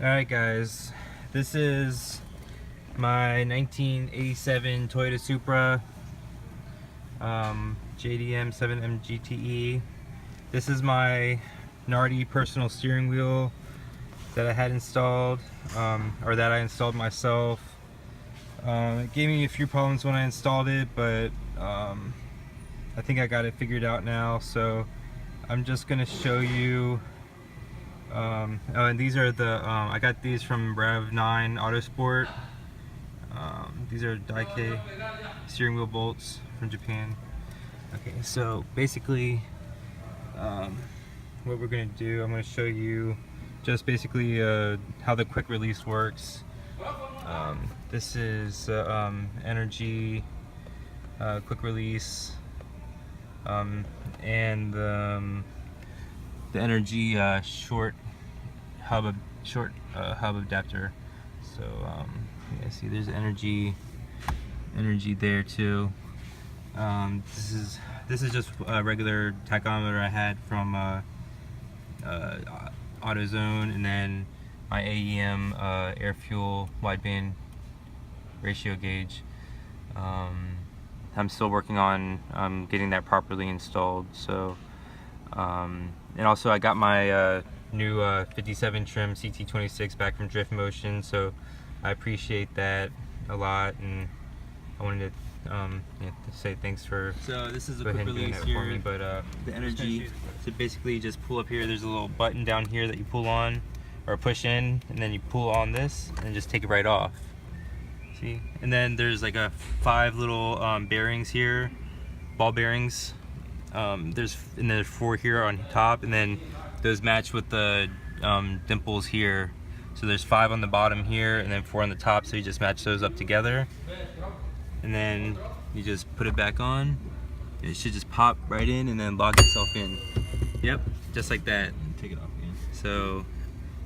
Alright guys, this is my 1987 Toyota Supra JDM 7M GTE. This is my Nardi personal steering wheel that I had installed, or that I installed myself. It gave me a few problems when I installed it, but I think I got it figured out now, so I'm just going to show you. And these are the, I got these from Rev 9 Autosport. These are Daikei steering wheel bolts from Japan. Okay, so basically what we're going to do, I'm going to show you just basically how the quick release works. This is energy quick release, and the energy short hub adapter. So yeah, see, there's energy there too. This is just a regular tachometer I had from AutoZone, and then my AEM air fuel wideband ratio gauge. I'm still working on getting that properly installed. So and also I got my new 57 trim CT26 back from Drift Motion, so I appreciate that a lot, and I wanted to say thanks for. So this is a quick release here for me, but the energy, so basically just pull up here. There's a little button down here that you pull on or push in, and then you pull on this and just take it right off. See, and then there's like 5 little bearings here, ball bearings. There's 4 here on top, and then those match with the dimples here. So there's 5 on the bottom here, and then 4 on the top. So you just match those up together, and then you just put it back on. It should just pop right in and then lock itself in. Yep, just like that. Take it off again. So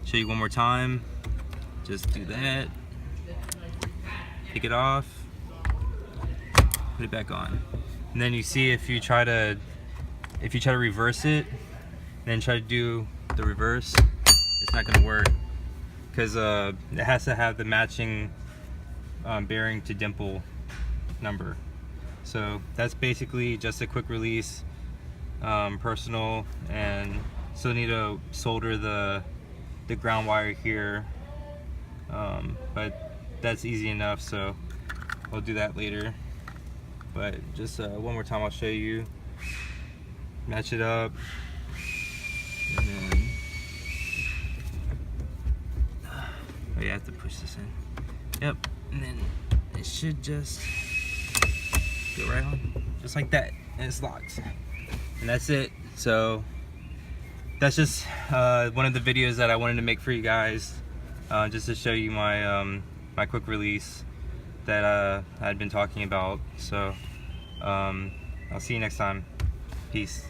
show you one more time. Just do that. Take it off. Put it back on. And then you see, if you try to reverse it, then try to do the reverse, it's not going to work, because it has to have the matching bearing to dimple number. So that's basically just a quick release, personal, and still need to solder the ground wire here, but that's easy enough, so I'll do that later. But just one more time, I'll show you. Match it up, and then oh, you have to push this in. Yep, and then it should just go right on, just like that, and it's locked. And that's it. So that's just one of the videos that I wanted to make for you guys, just to show you my my quick release that I'd been talking about. So I'll see you next time. Peace.